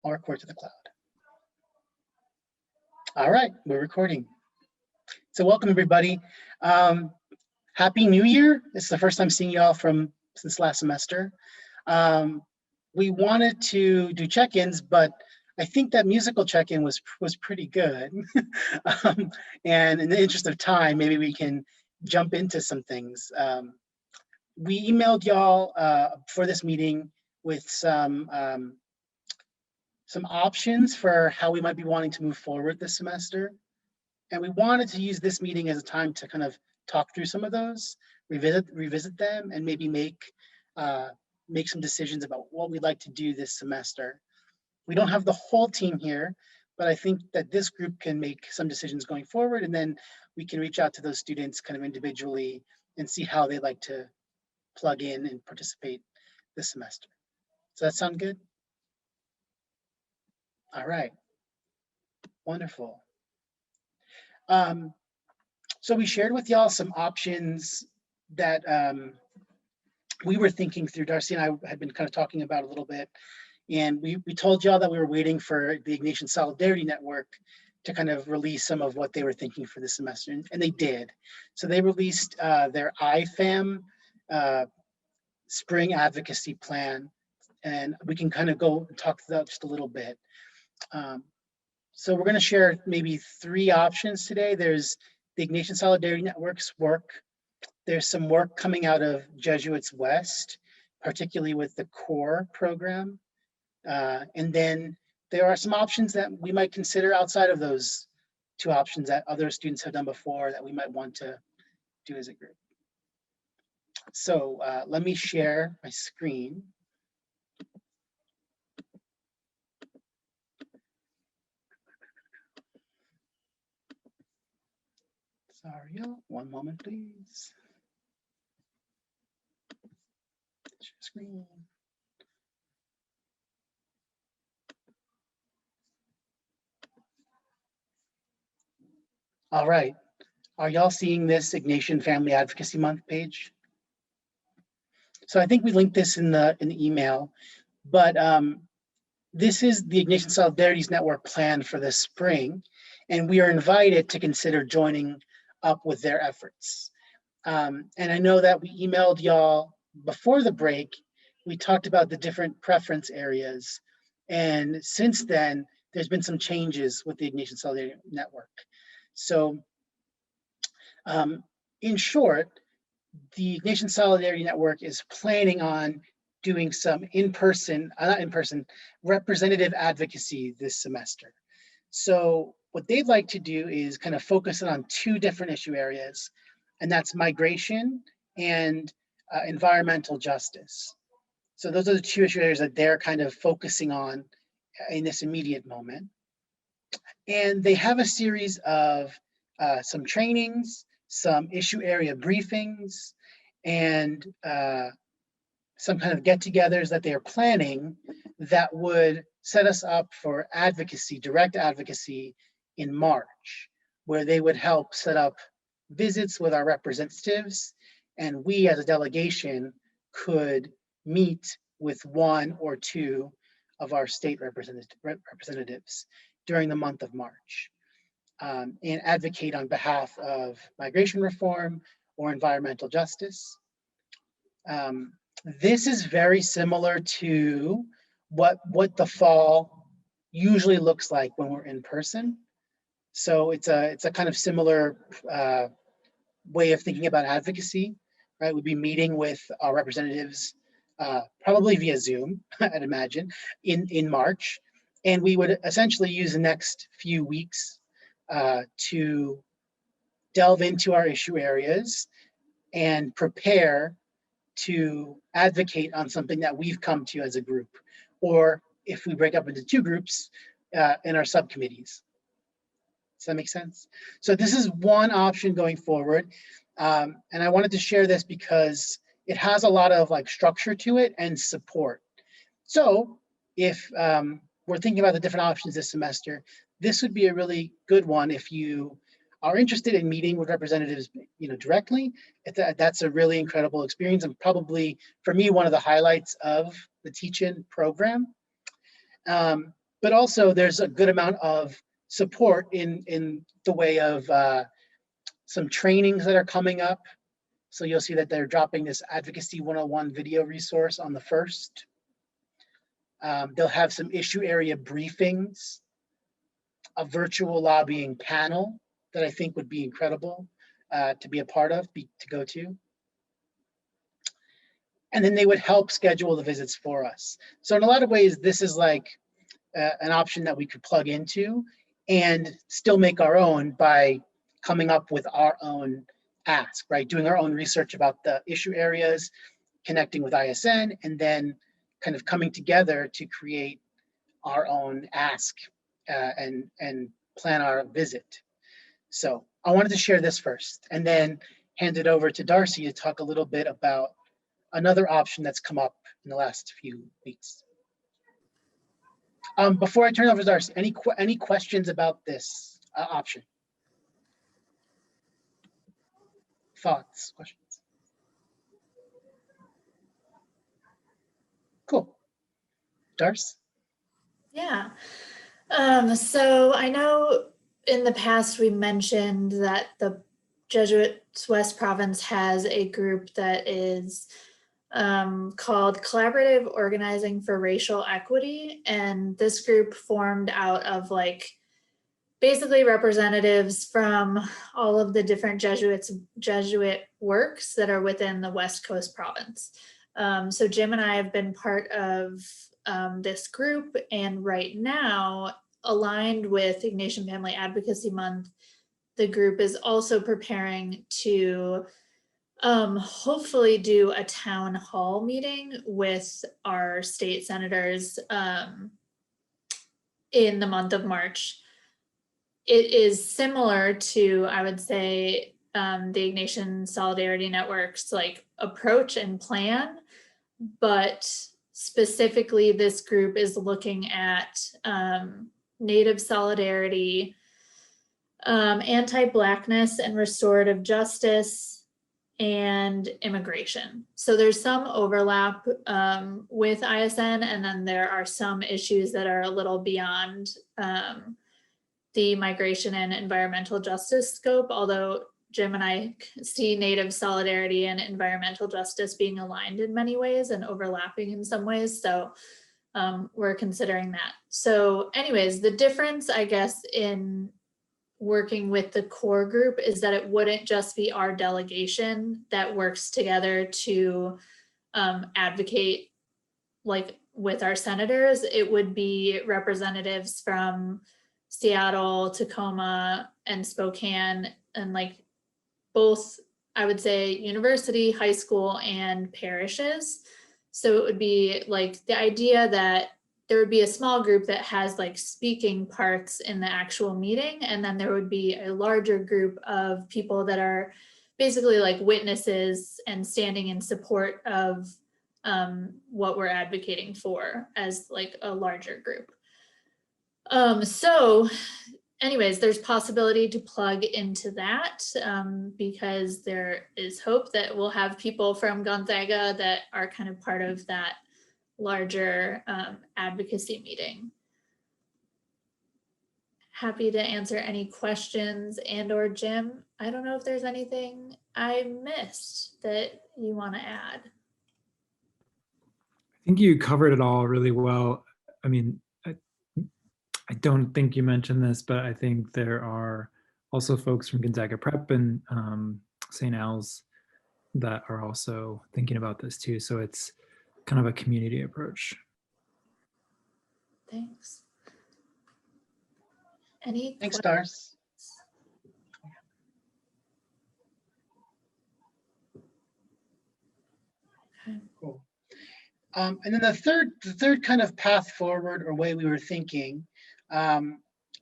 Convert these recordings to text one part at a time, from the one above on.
I'll record to the cloud. All right, we're recording. So welcome everybody. Happy New Year. It's the first time seeing you all since last semester. We wanted to do check-ins, but I think that musical check-in was pretty good. And in the interest of time, maybe we can jump into some things. We emailed y'all for this meeting with some options for how we might be wanting to move forward this semester. And we wanted to use this meeting as a time to kind of talk through some of those, revisit them, and maybe make some decisions about what we'd like to do this semester. We don't have the whole team here, but I think that this group can make some decisions going forward, and then we can reach out to those students kind of individually and see how they'd like to plug in and participate this semester. Does that sound good? All right, wonderful. So we shared with y'all some options that we were thinking through. Darcy and I had been kind of talking about a little bit, and we told y'all that we were waiting for the Ignatian Solidarity Network to kind of release some of what they were thinking for this semester, and they did. So they released their IFAM spring advocacy plan, and we can kind of go and talk through that just a little bit. So we're going to share maybe 3 options today. There's the Ignatian Solidarity Network's work. There's some work coming out of Jesuits West, particularly with the CORE program. And then there are some options that we might consider outside of those 2 options that other students have done before that we might want to do as a group. So let me share my screen. Sorry, one moment, please. Share screen. All right. Are y'all seeing this Ignatian Family Advocacy Month page? So I think we linked this in the email, but this is the Ignatian Solidarities Network plan for this spring, and we are invited to consider joining up with their efforts. And I know that we emailed y'all before the break. We talked about the different preference areas, and since then there's been some changes with the Ignatian Solidarity Network. So in short, the Ignatian Solidarity Network is planning on doing some not in-person, representative advocacy this semester. So what they'd like to do is kind of focus on 2 different issue areas, and that's migration and environmental justice. So those are the 2 issue areas that they're kind of focusing on in this immediate moment. And they have a series of some trainings, some issue area briefings, and some kind of get-togethers that they're planning that would set us up for advocacy, direct advocacy in March, where they would help set up visits with our representatives, and we as a delegation could meet with 1 or 2 of our state representatives during the month of March, and advocate on behalf of migration reform or environmental justice. This is very similar to what the fall usually looks like when we're in person. So it's a kind of similar way of thinking about advocacy, right? We'd be meeting with our representatives, probably via Zoom, I'd imagine, in March. And we would essentially use the next few weeks to delve into our issue areas and prepare to advocate on something that we've come to as a group, or if we break up into 2 groups, in our subcommittees. Does that make sense? So this is one option going forward. And I wanted to share this because it has a lot of structure to it and support. So if we're thinking about the different options this semester, this would be a really good one if you are interested in meeting with representatives, directly. That's a really incredible experience, and probably for me one of the highlights of the teach-in program. but also there's a good amount of support in the way of some trainings that are coming up. So you'll see that they're dropping this Advocacy 101 video resource on the 1st. They'll have some issue area briefings, a virtual lobbying panel that I think would be incredible to be a part of, to go to. And then they would help schedule the visits for us. So in a lot of ways, this is like an option that we could plug into and still make our own by coming up with our own ask, right? Doing our own research about the issue areas, connecting with ISN, and then kind of coming together to create our own ask and plan our visit. So I wanted to share this first and then hand it over to Darcy to talk a little bit about another option that's come up in the last few weeks. Before I turn it over to Darcy, any questions about this option? Thoughts, questions? Cool. Darcy? Yeah. So I know in the past we mentioned that the Jesuits West Province has a group that is called Collaborative Organizing for Racial Equity. And this group formed out of like basically representatives from all of the different Jesuit works that are within the West Coast province. So Jim and I have been part of this group, and right now, aligned with Ignatian Family Advocacy Month, the group is also preparing to hopefully do a town hall meeting with our state senators in the month of March. It is similar to, I would say, the Ignatian Solidarity Network's like approach and plan, but specifically this group is looking at Native solidarity, anti-Blackness and restorative justice, and immigration. So there's some overlap with ISN, and then there are some issues that are a little beyond the migration and environmental justice scope, although Jim and I see Native solidarity and environmental justice being aligned in many ways and overlapping in some ways. So we're considering that. So anyways, the difference, I guess, in working with the core group is that it wouldn't just be our delegation that works together to advocate like with our senators. It would be representatives from Seattle, Tacoma, and Spokane, and like both, I would say, university, high school, and parishes. So it would be like the idea that there would be a small group that has like speaking parts in the actual meeting, and then there would be a larger group of people that are basically like witnesses and standing in support of what we're advocating for as like a larger group. So anyways, there's possibility to plug into that because there is hope that we'll have people from Gonzaga that are kind of part of that larger advocacy meeting. Happy to answer any questions, and or Jim, I don't know if there's anything I missed that you want to add. I think you covered it all really well. I mean, I don't think you mentioned this, but I think there are also folks from Gonzaga Prep and St. Al's that are also thinking about this too. So it's kind of a community approach. Thanks. Any Thanks, Stars. Okay. Cool. And then the third kind of path forward or way we were thinking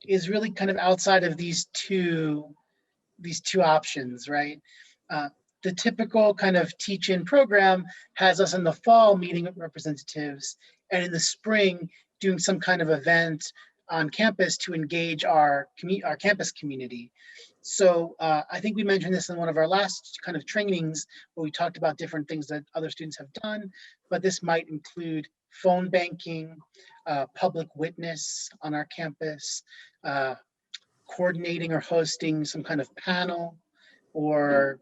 is really kind of outside of these two options, right? The typical kind of teach-in program has us in the fall meeting with representatives, and in the spring doing some kind of event on campus to engage our campus community. So I think we mentioned this in one of our last kind of trainings where we talked about different things that other students have done, but this might include phone banking, public witness on our campus, coordinating or hosting some kind of panel or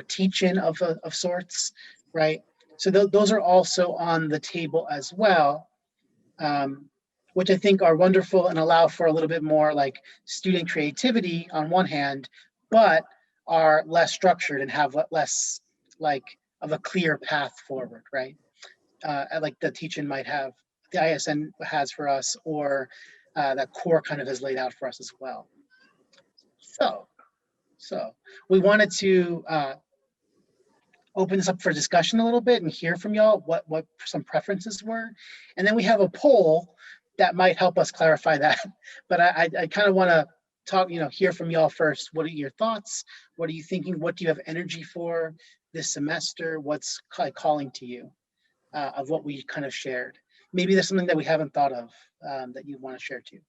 teach-in of sorts, right? So those are also on the table as well, which I think are wonderful and allow for a little bit more like student creativity on one hand, but are less structured and have less like of a clear path forward, right? Like the teach-in might have, the ISN has for us, or that core kind of has laid out for us as well. So we wanted to open this up for discussion a little bit and hear from y'all what some preferences were. And then we have a poll that might help us clarify that. But I kind of want to talk, hear from y'all first. What are your thoughts? What are you thinking? What do you have energy for this semester? What's calling to you of what we kind of shared? Maybe there's something that we haven't thought of that you want to share too.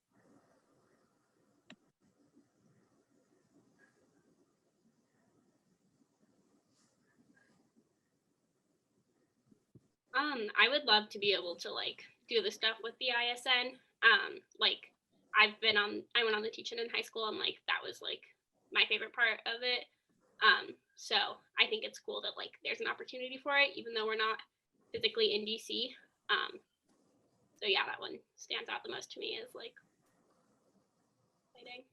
I would love to be able to like do the stuff with the ISN. Like I went on the teach-in in high school, and like that was like my favorite part of it. So I think it's cool that like there's an opportunity for it, even though we're not physically in DC. So yeah, that one stands out the most to me as like exciting.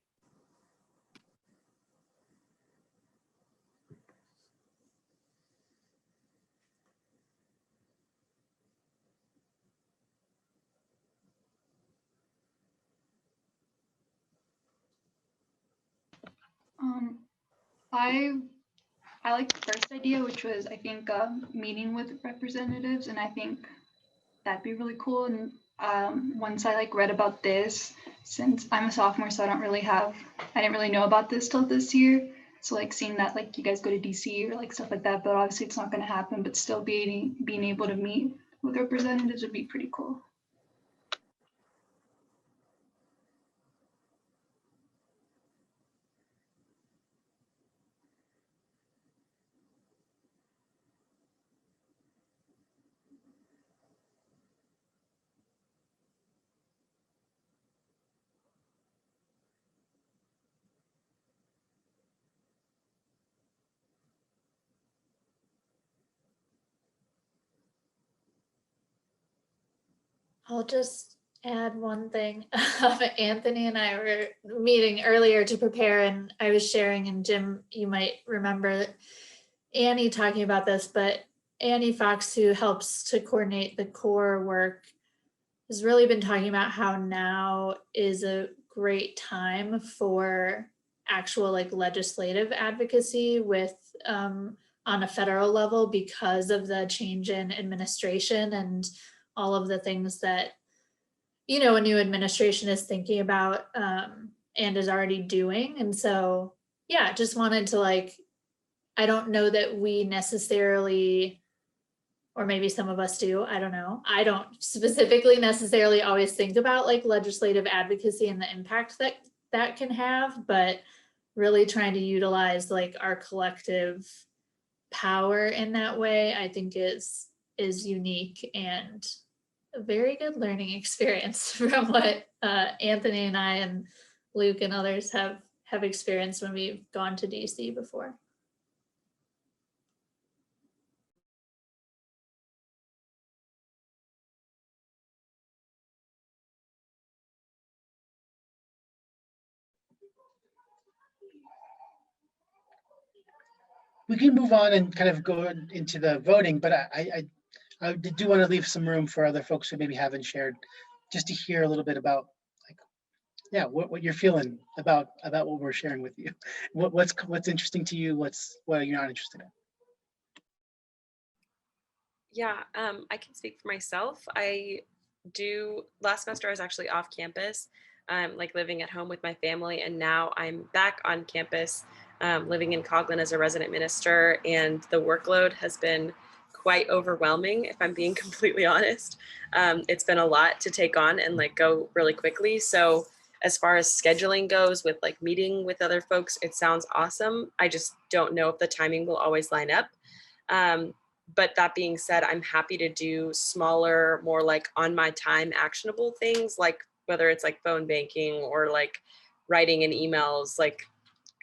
I like the first idea, which was I think meeting with representatives, and I think that'd be really cool. And once I like read about this, since I'm a sophomore, so I didn't really know about this till this year. So like seeing that like you guys go to DC or like stuff like that, but obviously it's not going to happen. But still being able to meet with representatives would be pretty cool. I'll just add one thing. Anthony and I were meeting earlier to prepare, and I was sharing, and Jim, you might remember Annie talking about this, but Annie Fox, who helps to coordinate the core work, has really been talking about how now is a great time for actual like legislative advocacy with on a federal level because of the change in administration and all of the things that a new administration is thinking about and is already doing. And so yeah, just wanted to like, I don't know that we necessarily, or maybe some of us do, I don't know. I don't specifically necessarily always think about like legislative advocacy and the impact that can have, but really trying to utilize like our collective power in that way, I think is unique and a very good learning experience from what Anthony and I and Luke and others have experienced when we've gone to DC before. We can move on and kind of go into the voting, but I do want to leave some room for other folks who maybe haven't shared, just to hear a little bit about like, yeah, what you're feeling about what we're sharing with you. What's interesting to you? What are you not interested in? Yeah, I can speak for myself. Last semester I was actually off campus, like living at home with my family, and now I'm back on campus, living in Coughlin as a resident minister, and the workload has been quite overwhelming, if I'm being completely honest. It's been a lot to take on and like go really quickly. So as far as scheduling goes with like meeting with other folks, it sounds awesome. I just don't know if the timing will always line up. But that being said, I'm happy to do smaller, more like on my time actionable things, like whether it's like phone banking or like writing in emails, like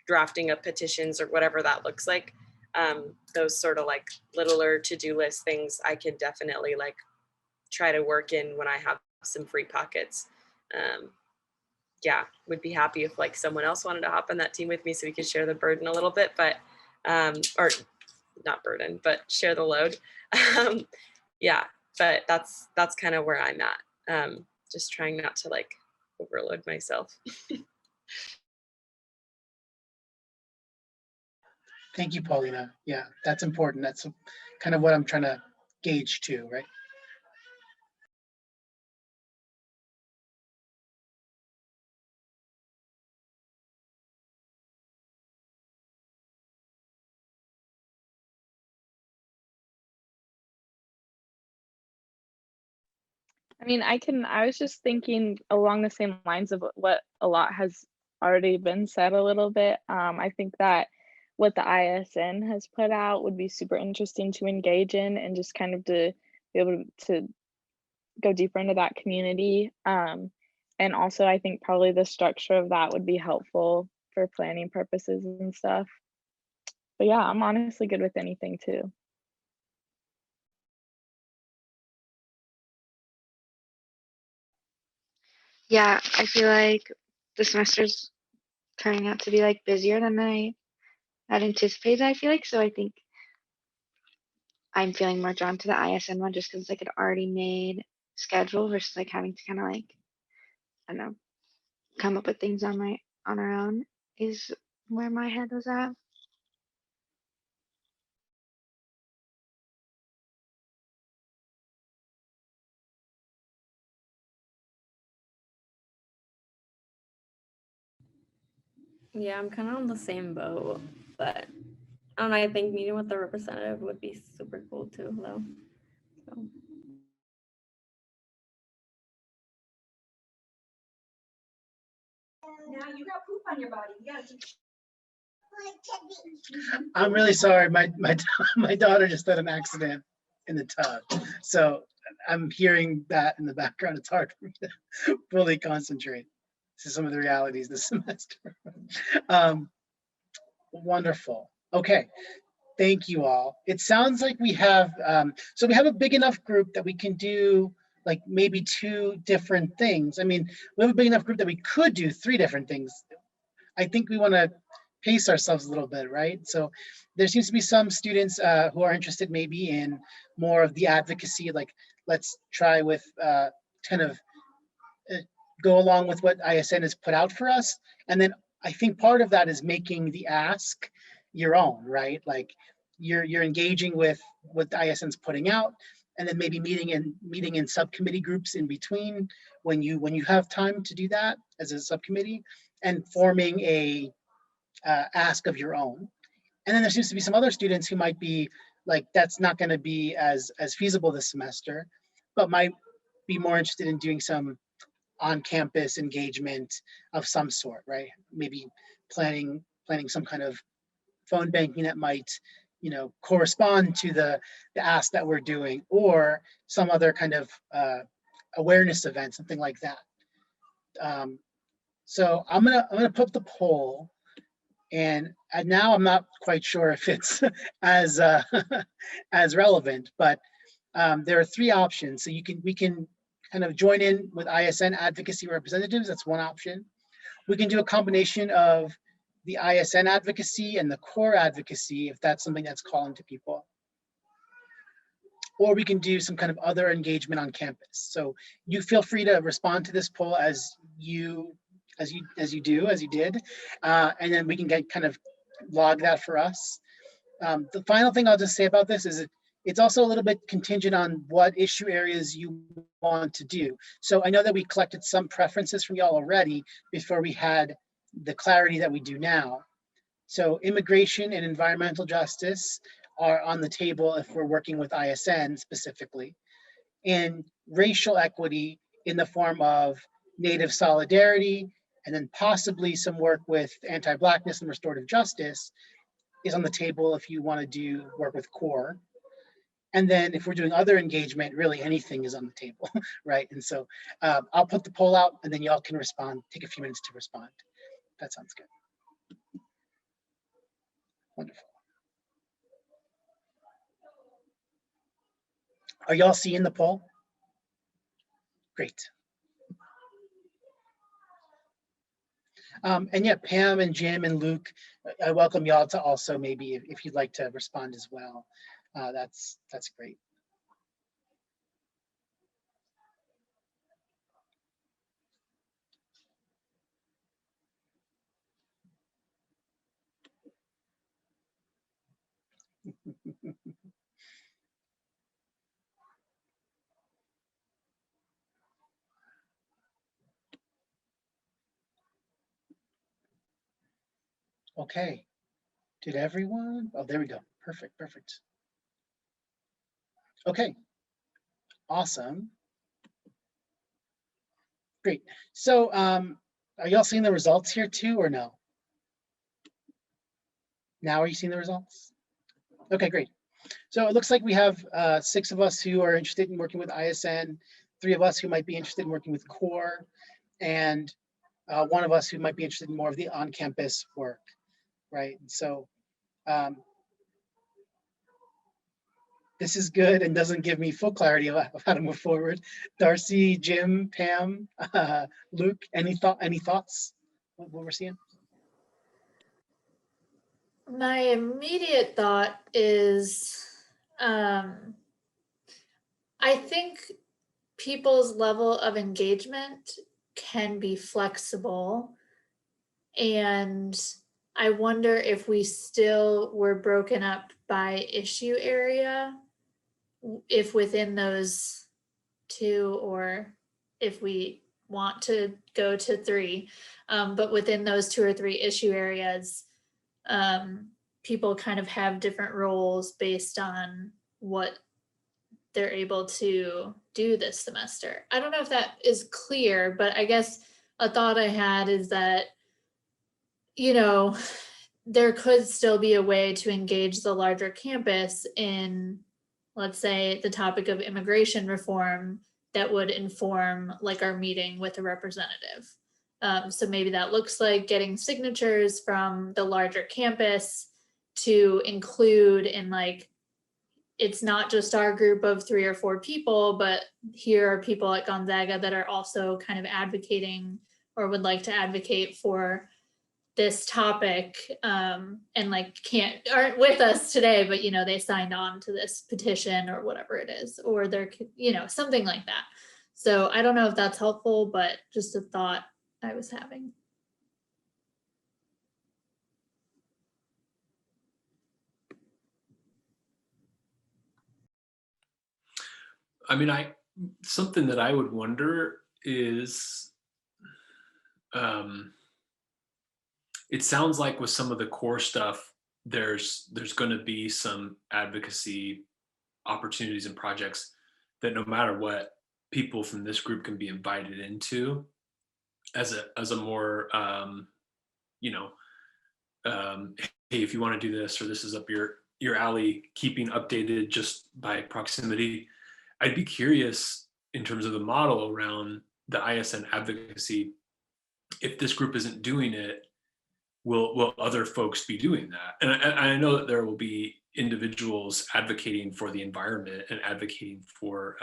drafting up petitions or whatever that looks like. Those sort of like littler to-do list things I can definitely like try to work in when I have some free pockets. Yeah, would be happy if like someone else wanted to hop on that team with me so we could share the burden a little bit, but or not burden, but share the load. Yeah, but that's kind of where I'm at. Just trying not to like overload myself. Thank you, Paulina. Yeah, that's important. That's kind of what I'm trying to gauge too, right? I mean, I was just thinking along the same lines of what a lot has already been said a little bit. I think that what the ISN has put out would be super interesting to engage in and just kind of to be able to go deeper into that community. And also I think probably the structure of that would be helpful for planning purposes and stuff. But yeah, I'm honestly good with anything too. Yeah, I feel like the semester's turning out to be like busier than I had anticipated, I feel like. So I think I'm feeling more drawn to the ISN one just because it's like an already made schedule versus like having to kind of like, I don't know, come up with things on our own is where my head was at. Yeah, I'm kind of on the same boat, but I don't know. I think meeting with the representative would be super cool too, though. So. Now you got poop on your body. Yes. I'm really sorry. My daughter just had an accident in the tub, so I'm hearing that in the background. It's hard for me to fully concentrate. This is some of the realities this semester. Wonderful. Okay. Thank you all. It sounds like we have, so we have a big enough group that we can do like maybe 2 different things. I mean, we have a big enough group that we could do 3 different things. I think we want to pace ourselves a little bit, right? So there seems to be some students who are interested maybe in more of the advocacy, like let's try with kind of go along with what ISN has put out for us. And then I think part of that is making the ask your own, right? Like you're engaging with what the ISN's putting out, and then maybe meeting in subcommittee groups in between when you have time to do that as a subcommittee, and forming a ask of your own. And then there seems to be some other students who might be like, that's not going to be as feasible this semester, but might be more interested in doing some on-campus engagement of some sort, right? Maybe planning some kind of phone banking that might, correspond to the ask that we're doing, or some other kind of awareness event, something like that. So I'm gonna put the poll, and now I'm not quite sure if it's as as relevant, but there are 3 options. So we can kind of join in with ISN advocacy representatives. That's one option. We can do a combination of the ISN advocacy and the core advocacy, if that's something that's calling to people. Or we can do some kind of other engagement on campus. So you feel free to respond to this poll as you did, and then we can get kind of log that for us. The final thing I'll just say about this is it's also a little bit contingent on what issue areas you want to do. So I know that we collected some preferences from y'all already before we had the clarity that we do now. So immigration and environmental justice are on the table if we're working with ISN specifically, and racial equity in the form of Native solidarity, and then possibly some work with anti-Blackness and restorative justice is on the table if you want to do work with CORE. And then if we're doing other engagement, really anything is on the table, right? And so I'll put the poll out and then y'all can respond, take a few minutes to respond. That sounds good. Wonderful. Are y'all seeing the poll? Great. And yeah, Pam and Jim and Luke, I welcome y'all to also maybe if you'd like to respond as well. That's great. Okay, did everyone? Oh, there we go. Perfect, perfect. Okay, awesome. Great. So are y'all seeing the results here too or no? Now are you seeing the results? Okay, great. So it looks like we have 6 of us who are interested in working with ISN, 3 of us who might be interested in working with CORE, and 1 of us who might be interested in more of the on-campus work, right? And so this is good and doesn't give me full clarity of how to move forward. Darcy, Jim, Pam, Luke, any thoughts? What we're seeing? My immediate thought is, I think people's level of engagement can be flexible. And I wonder if we still were broken up by issue area, if within those 2, or if we want to go to 3, but within those 2 or 3 issue areas, people kind of have different roles based on what they're able to do this semester. I don't know if that is clear, but I guess a thought I had is that, you know, there could still be a way to engage the larger campus in, let's say, the topic of immigration reform that would inform like our meeting with a representative. So maybe that looks like getting signatures from the larger campus to include in, like, it's not just our group of 3 or 4 people, but here are people at Gonzaga that are also kind of advocating or would like to advocate for this topic, and like aren't with us today, but you know, they signed on to this petition or whatever it is, or they're, you know, something like that. So I don't know if that's helpful, but just a thought I was having. I mean, something that I would wonder is, it sounds like with some of the core stuff, there's going to be some advocacy opportunities and projects that no matter what, people from this group can be invited into as a more, you know, hey, if you want to do this, or this is up your alley, keeping updated just by proximity. I'd be curious in terms of the model around the ISN advocacy, if this group isn't doing it, will other folks be doing that? And I know that there will be individuals advocating for the environment and advocating for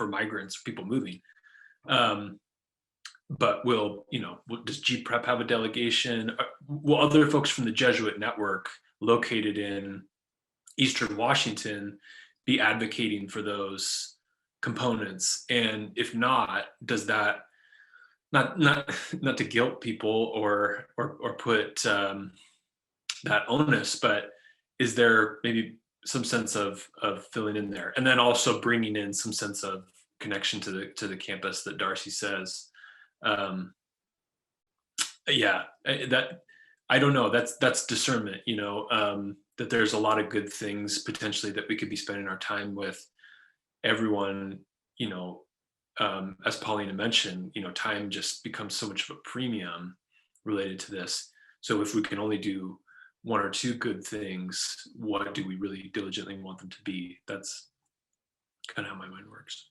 migrants, people moving. But does GPrep have a delegation? Will other folks from the Jesuit network located in Eastern Washington be advocating for those components? And if not, does that not to guilt people or put that onus, but is there maybe some sense of filling in there, and then also bringing in some sense of connection to the campus that Darcy says? Yeah, that I don't know. That's discernment, that there's a lot of good things potentially that we could be spending our time with everyone, as Paulina mentioned, time just becomes so much of a premium related to this. So if we can only do one or two good things, what do we really diligently want them to be? That's kind of how my mind works.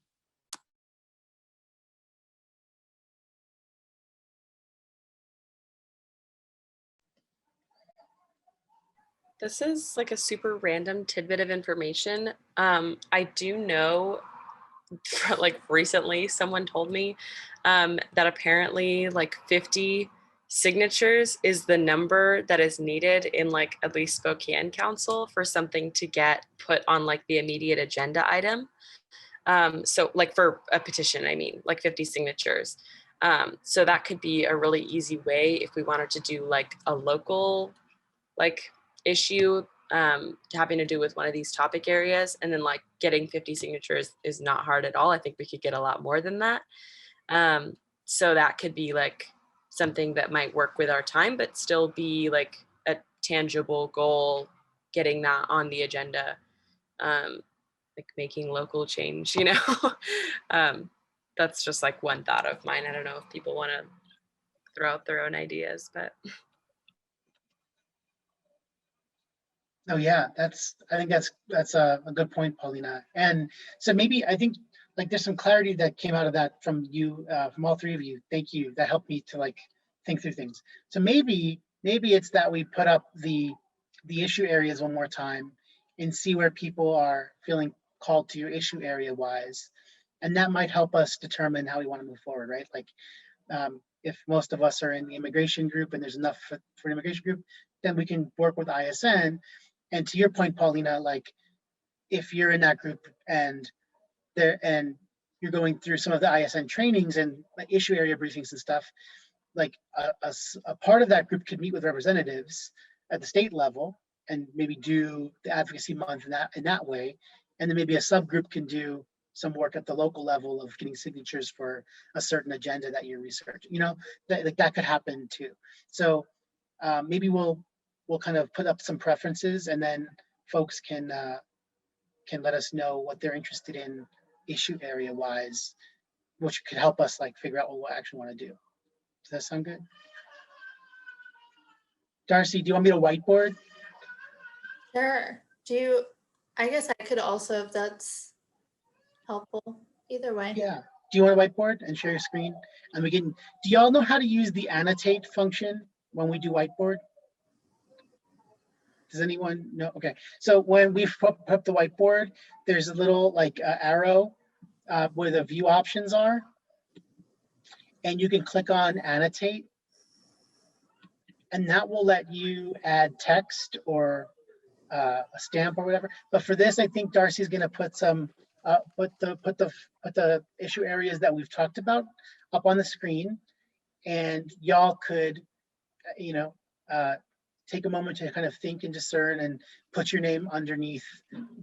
This is like a super random tidbit of information. I do know, like recently, someone told me that apparently like 50 signatures is the number that is needed in like at least Spokane Council for something to get put on like the immediate agenda item. So like for a petition, I mean, like 50 signatures. So that could be a really easy way if we wanted to do like a local like issue having to do with one of these topic areas, and then like getting 50 signatures is not hard at all. I think we could get a lot more than that. So that could be like something that might work with our time, but still be like a tangible goal, getting that on the agenda, like making local change, you know. That's just like one thought of mine. I don't know if people want to throw out their own ideas, but Oh yeah, I think that's a good point, Paulina. And so maybe I think like there's some clarity that came out of that from you, from all three of you. Thank you. That helped me to like think through things. So maybe it's that we put up the issue areas one more time and see where people are feeling called to issue area wise. And that might help us determine how we want to move forward, right? Like if most of us are in the immigration group and there's enough for an immigration group, then we can work with ISN. And to your point, Paulina, like if you're in that group and you're going through some of the ISN trainings and like issue area briefings and stuff, like a part of that group could meet with representatives at the state level and maybe do the advocacy month in that way. And then maybe a subgroup can do some work at the local level of getting signatures for a certain agenda that you're researching. You know, that could happen too. So maybe we'll kind of put up some preferences, and then folks can let us know what they're interested in issue area wise, which could help us like figure out what we actually want to do. Does that sound good? Darcy, do you want me to whiteboard? Sure. I guess I could also, if that's helpful, either way. Yeah. Do you want to whiteboard and share your screen? And do y'all know how to use the annotate function when we do whiteboard? Does anyone know? Okay. So when we put up the whiteboard, there's a little like arrow where the view options are. And you can click on annotate. And that will let you add text or a stamp or whatever. But for this, I think Darcy's going to put some put the issue areas that we've talked about up on the screen, and y'all could, you know, take a moment to kind of think and discern and put your name underneath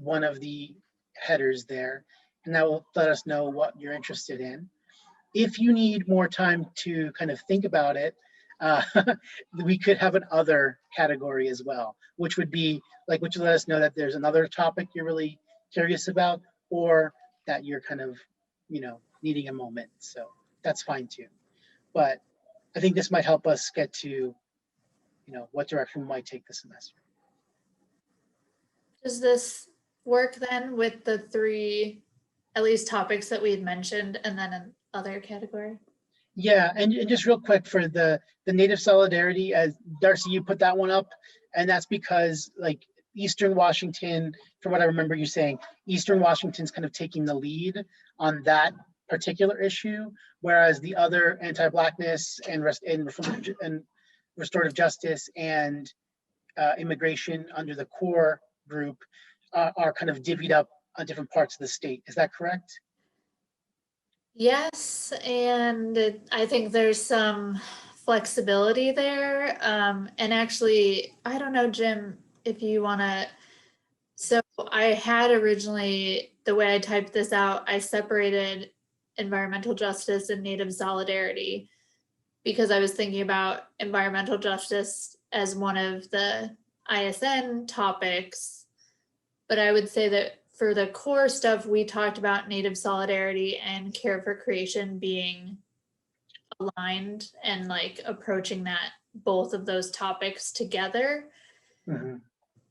one of the headers there, and that will let us know what you're interested in. If you need more time to kind of think about it, we could have an other category as well, which would let us know that there's another topic you're really curious about, or that you're kind of, you know, needing a moment. So that's fine too. But I think this might help us get to, you know, what direction we might take this semester. Does this work then with the three, at least topics that we had mentioned, and then another category? Yeah, and just real quick for the Native Solidarity, as Darcy, you put that one up, and that's because like Eastern Washington, from what I remember you saying, Eastern Washington's kind of taking the lead on that particular issue, whereas the other anti-Blackness and restorative justice and immigration under the core group are kind of divvied up on different parts of the state. Is that correct? Yes, and I think there's some flexibility there. And actually, I don't know, Jim, if you want to. So I had originally, the way I typed this out, I separated environmental justice and Native solidarity because I was thinking about environmental justice as one of the ISN topics. But I would say that for the core stuff, we talked about Native solidarity and care for creation being aligned and like approaching that, both of those topics together. Mhm.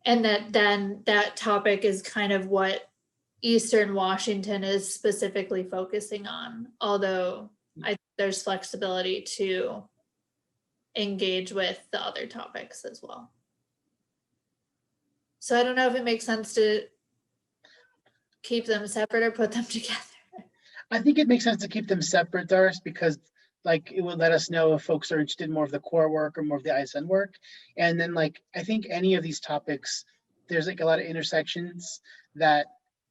And then that topic is kind of what Eastern Washington is specifically focusing on, although there's flexibility to engage with the other topics as well. So I don't know if it makes sense to keep them separate or put them together. I think it makes sense to keep them separate, Doris, because like it would let us know if folks are interested in more of the core work or more of the ISN work. And then like, I think any of these topics, there's like a lot of intersections that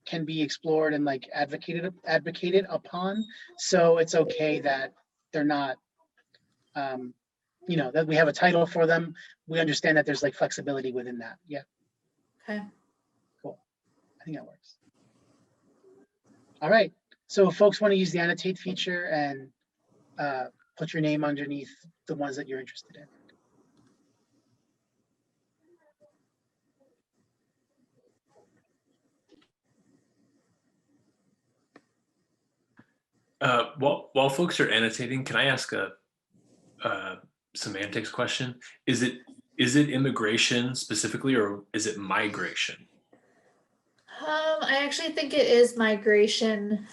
can be explored and like advocated upon. So it's okay that they're not, that we have a title for them. We understand that there's like flexibility within that. Yeah, Okay. cool. I think that works. All right. So if folks want to use the annotate feature and put your name underneath the ones that you're interested in. While folks are annotating, can I ask a semantics question? Is it immigration specifically, or is it migration? I actually think it is migration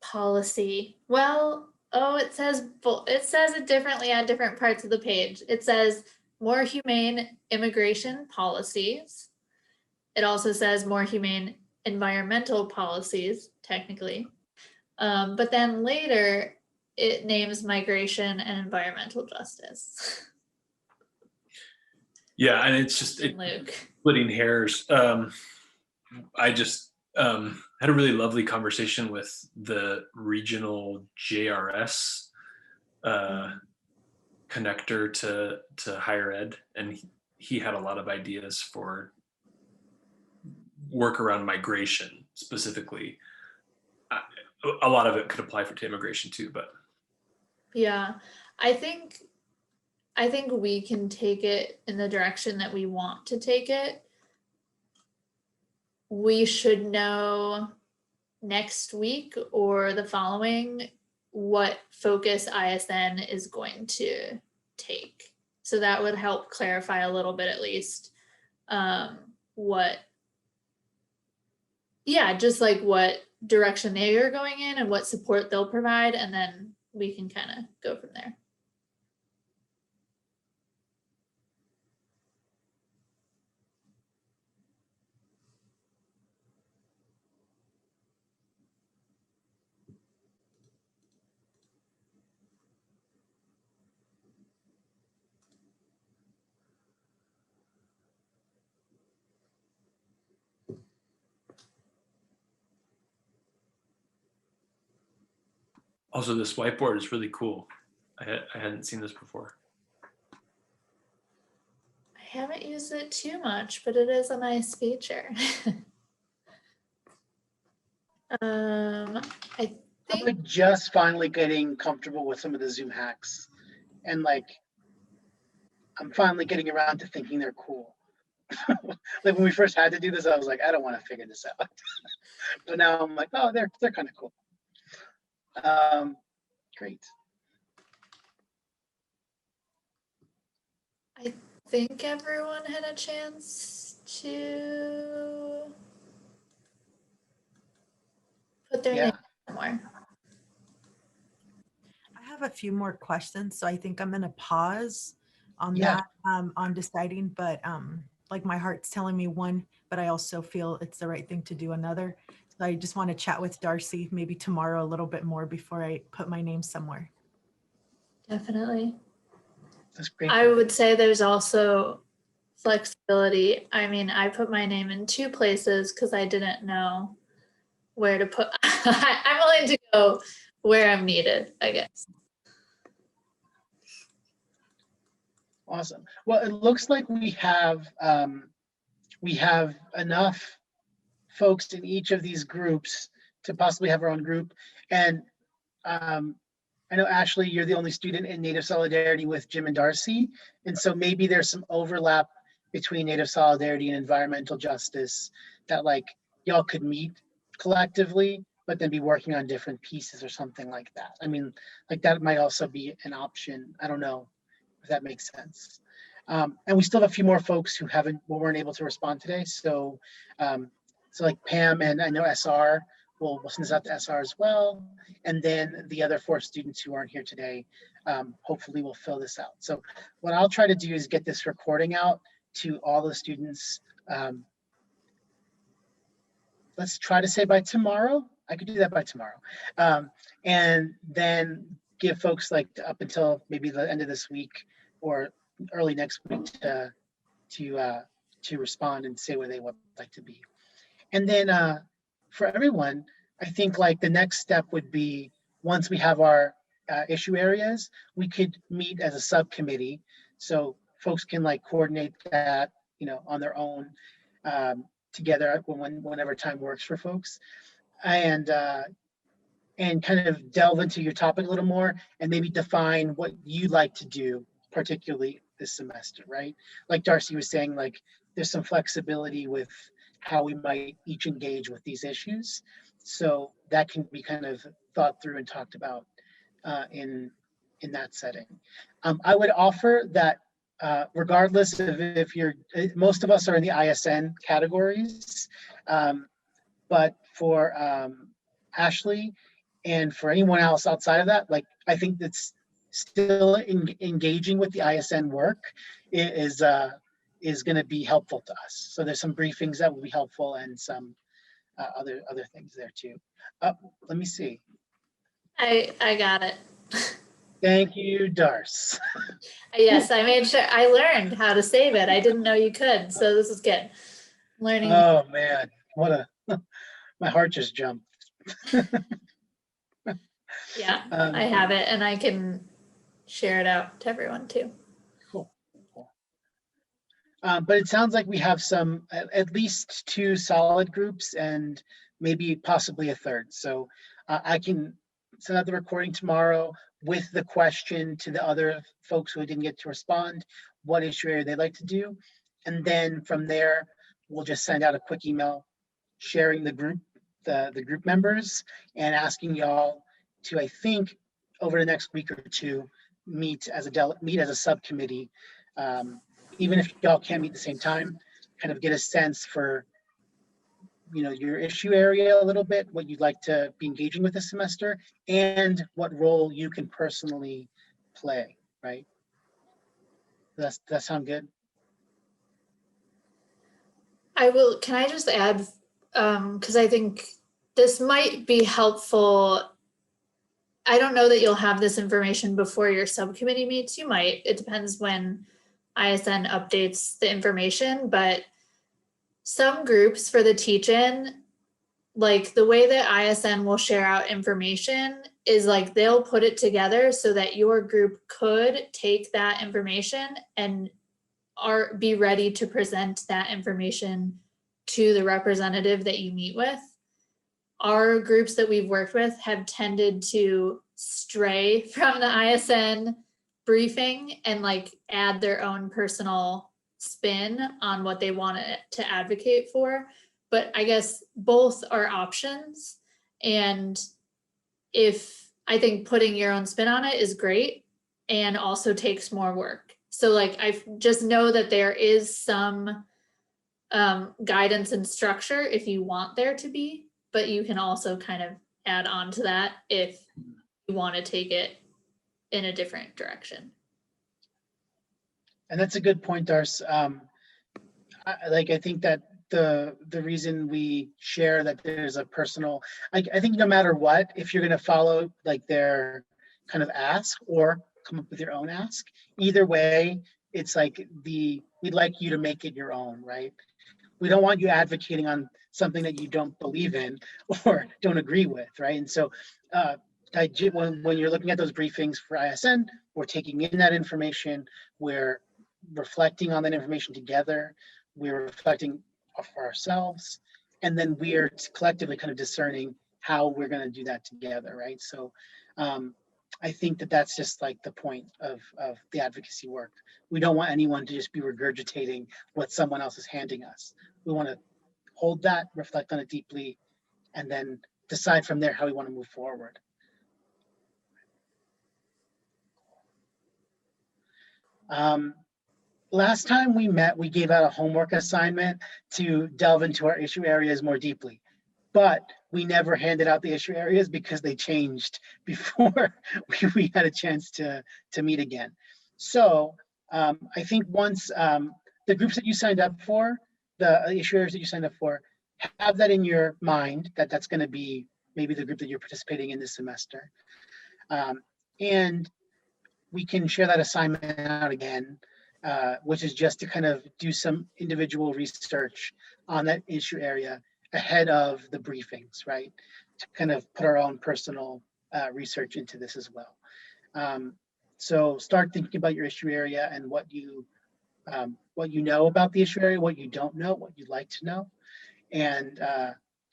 policy. Well, it says it differently on different parts of the page. It says more humane immigration policies. It also says more humane environmental policies, technically. But then later it names migration and environmental justice. Yeah, and it's just splitting hairs. I just had a really lovely conversation with the regional JRS connector to higher ed, and he had a lot of ideas for work around migration specifically. A lot of it could apply to immigration too, but yeah, I think we can take it in the direction that we want to take it. We should know next week or the following what focus ISN is going to take. So that would help clarify a little bit, at least, just like what direction they are going in and what support they'll provide, and then we can kind of go from there. also this whiteboard is really cool. I hadn't seen this before. I haven't used it too much, but it is a nice feature. I I'm like just finally getting comfortable with some of the Zoom hacks, and like I'm finally getting around to thinking they're cool. Like when we first had to do this, I was like, I don't want to figure this out. But now I'm like, oh, they're kind of cool. Great. I think everyone had a chance to put their name somewhere. I have a few more questions, so I think I'm going to pause on that, on deciding, but like my heart's telling me one, but I also feel it's the right thing to do another. So I just want to chat with Darcy maybe tomorrow a little bit more before I put my name somewhere. Definitely. That's great. I would say there's also flexibility. I mean, I put my name in 2 places because I didn't know where to put. I'm willing to go where I'm needed, I guess. Awesome. Well, it looks like we have enough folks in each of these groups to possibly have our own group. And I know, Ashley, you're the only student in Native Solidarity with Jim and Darcy. And so maybe there's some overlap between Native Solidarity and environmental justice that like y'all could meet collectively, but then be working on different pieces or something like that. I mean, like that might also be an option. I don't know if that makes sense. And we still have a few more folks who weren't able to respond today. So, so like Pam and I know SR, we'll send this out to SR as well. And then the other 4 students who aren't here today, hopefully we'll fill this out. So what I'll try to do is get this recording out to all the students. Let's try to say by tomorrow. I could do that by tomorrow. And then give folks like up until maybe the end of this week or early next week to respond and say where they would like to be. And then for everyone, I think like the next step would be, once we have our issue areas, we could meet as a subcommittee. So folks can like coordinate that, you know, on their own together whenever time works for folks. And kind of delve into your topic a little more and maybe define what you like to do, particularly this semester, right? Like Darcy was saying, like there's some flexibility with how we might each engage with these issues. So that can be kind of thought through and talked about in that setting. I would offer that regardless of if you're, most of us are in the ISN categories, but for Ashley and for anyone else outside of that, like I think that's still engaging with the ISN work is going to be helpful to us. So there's some briefings that will be helpful and some other things there too. Let me see. I got it. Thank you, Darce. Yes, I made sure I learned how to save it. I didn't know you could, so this is good. Learning. Oh man, what a, my heart just jumped. Yeah, I have it and I can share it out to everyone too. Cool. But it sounds like we have some, at least 2 solid groups and maybe possibly a third. So I can send out the recording tomorrow with the question to the other folks who didn't get to respond, what issue area they'd like to do. And then from there, we'll just send out a quick email sharing the group, the group members, and asking y'all to, I think, over the next week or 2, meet as a subcommittee. Even if y'all can't meet at the same time, kind of get a sense for, you know, your issue area a little bit, what you'd like to be engaging with this semester, and what role you can personally play, right? Does that sound good? Can I just add, because I think this might be helpful. I don't know that you'll have this information before your subcommittee meets. You might, it depends when ISN updates the information, but some groups for the teach-in, like the way that ISN will share out information is like they'll put it together so that your group could take that information and be ready to present that information to the representative that you meet with. Our groups that we've worked with have tended to stray from the ISN briefing and like add their own personal spin on what they want to advocate for. But I guess both are options. And I think putting your own spin on it is great and also takes more work. So like, I just know that there is some guidance and structure if you want there to be, but you can also kind of add on to that if you want to take it in a different direction. And that's a good point, Darce. I think that the reason we share that there's a personal, I think no matter what, if you're going to follow like their kind of ask or come up with your own ask, either way, it's like we'd like you to make it your own, right? We don't want you advocating on something that you don't believe in or don't agree with, right? And so when you're looking at those briefings for ISN, we're taking in that information, we're reflecting on that information together, we're reflecting for ourselves, and then we're collectively kind of discerning how we're going to do that together, right? So I think that that's just like the point of the advocacy work. We don't want anyone to just be regurgitating what someone else is handing us. We want to hold that, reflect on it deeply, and then decide from there how we want to move forward. last time we met, we gave out a homework assignment to delve into our issue areas more deeply. But we never handed out the issue areas because they changed before we had a chance to meet again. So I think once the groups that you signed up for, the issue areas that you signed up for, have that in your mind that that's going to be maybe the group that you're participating in this semester. And we can share that assignment out again, which is just to kind of do some individual research on that issue area ahead of the briefings, right? To kind of put our own personal research into this as well. So start thinking about your issue area and what you know about the issue area, what you don't know, what you'd like to know, and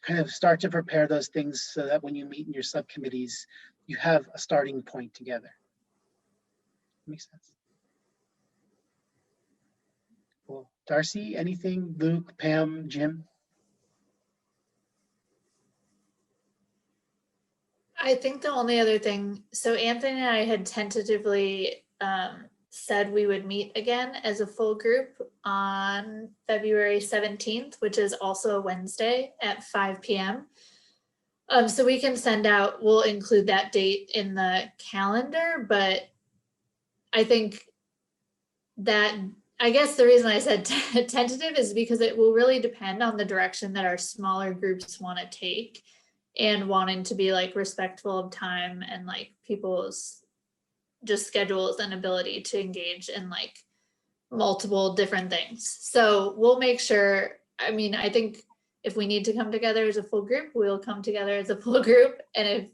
kind of start to prepare those things so that when you meet in your subcommittees, you have a starting point together. Makes sense. Cool. Darcy, anything? Luke, Pam, Jim? I think the only other thing, so Anthony and I had tentatively said we would meet again as a full group on February 17th, which is also a Wednesday at 5 p.m. So we can send out, we'll include that date in the calendar, but I think that, I guess the reason I said tentative is because it will really depend on the direction that our smaller groups want to take, and wanting to be like respectful of time and like people's just schedules and ability to engage in like multiple different things. So we'll make sure, I mean, I think if we need to come together as a full group, we'll come together as a full group. And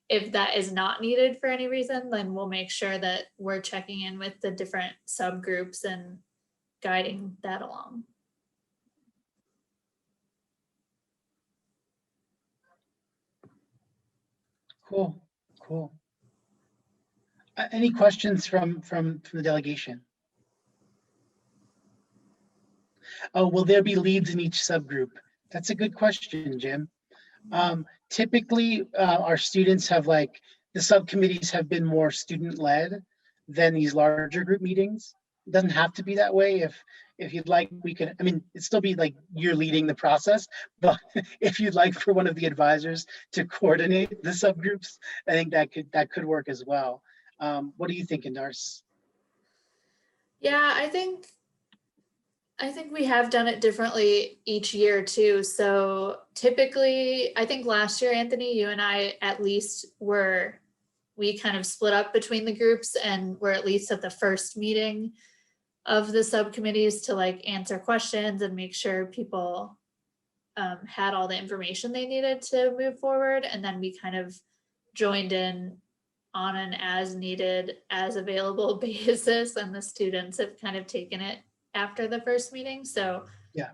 if that is not needed for any reason, then we'll make sure that we're checking in with the different subgroups and guiding that along. Cool, cool. Any questions from the delegation? Oh, will there be leads in each subgroup? That's a good question, Jim. Typically, our students have the subcommittees have been more student-led than these larger group meetings. It doesn't have to be that way. If you'd like, we could, I mean, it'd still be like you're leading the process, but if you'd like for one of the advisors to coordinate the subgroups, I think that could work as well. What are you thinking, Darce? Yeah, I think we have done it differently each year too. So typically, I think last year, Anthony, you and I at least we kind of split up between the groups and we're at least at the first meeting of the subcommittees to like answer questions and make sure people had all the information they needed to move forward. And then we kind of joined in on an as needed, as available basis. And the students have kind of taken it after the first meeting. So yeah,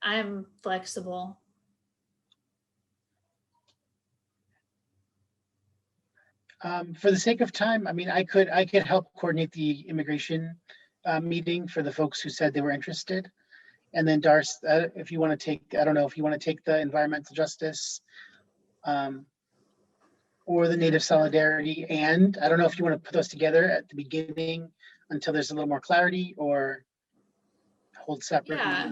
I'm flexible. For the sake of time, I mean, I could help coordinate the immigration meeting for the folks who said they were interested. And then Darce, if you want to take, I don't know if you want to take the environmental justice or the Native Solidarity, and I don't know if you want to put those together at the beginning until there's a little more clarity, or hold separate. Yeah,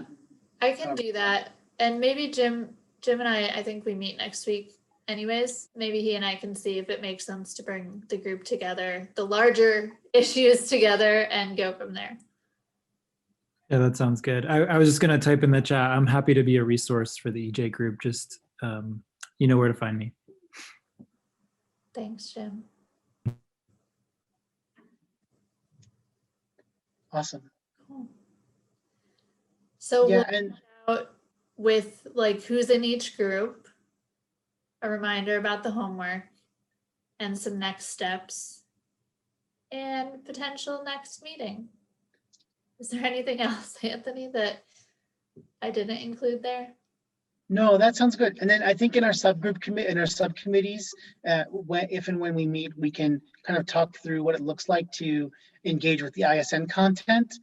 I can do that. And maybe Jim and I think we meet next week anyways. Maybe he and I can see if it makes sense to bring the group together, the larger issues together, and go from there. Yeah, that sounds good. I was just going to type in the chat. I'm happy to be a resource for the EJ group. Just, you know where to find me. Thanks, Jim. Awesome. Cool. So yeah, we'll and out with like who's in each group, a reminder about the homework, and some next steps, and potential next meeting. Is there anything else, Anthony, that I didn't include there? No, that sounds good. And then I think in our subcommittees, if and when we meet, we can kind of talk through what it looks like to engage with the ISN content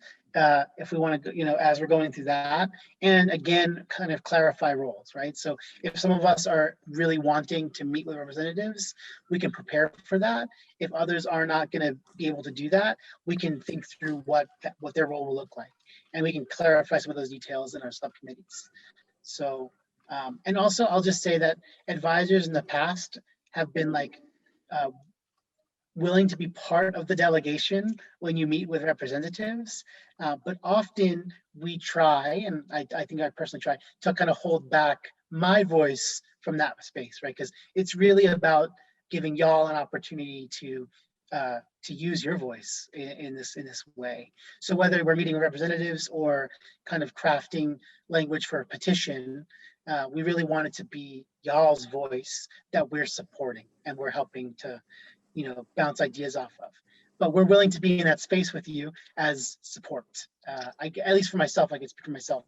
if we want to, as we're going through that, and again, kind of clarify roles, right? So if some of us are really wanting to meet with representatives, we can prepare for that. If others are not going to be able to do that, we can think through what their role will look like, and we can clarify some of those details in our subcommittees. So, and also I'll just say that advisors in the past have been like, willing to be part of the delegation when you meet with representatives, but often we try, and I think I personally try, to kind of hold back my voice from that space, right? Because it's really about giving y'all an opportunity to use your voice in this way. So whether we're meeting with representatives or kind of crafting language for a petition, we really want it to be y'all's voice that we're supporting and we're helping to bounce ideas off of. But we're willing to be in that space with you as support. At least for myself, I can speak for myself.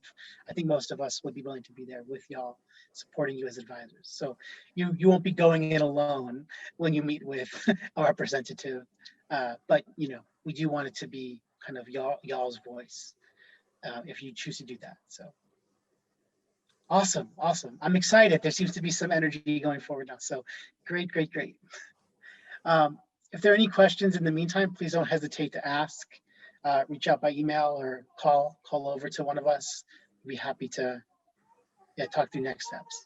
I think most of us would be willing to be there with y'all, supporting you as advisors. So you won't be going in alone when you meet with a representative. But we do want it to be kind of y'all's voice if you choose to do that. So awesome. I'm excited. There seems to be some energy going forward now. So great. If there are any questions in the meantime, please don't hesitate to ask. Reach out by email or call over to one of us. We'd be happy to talk through next steps.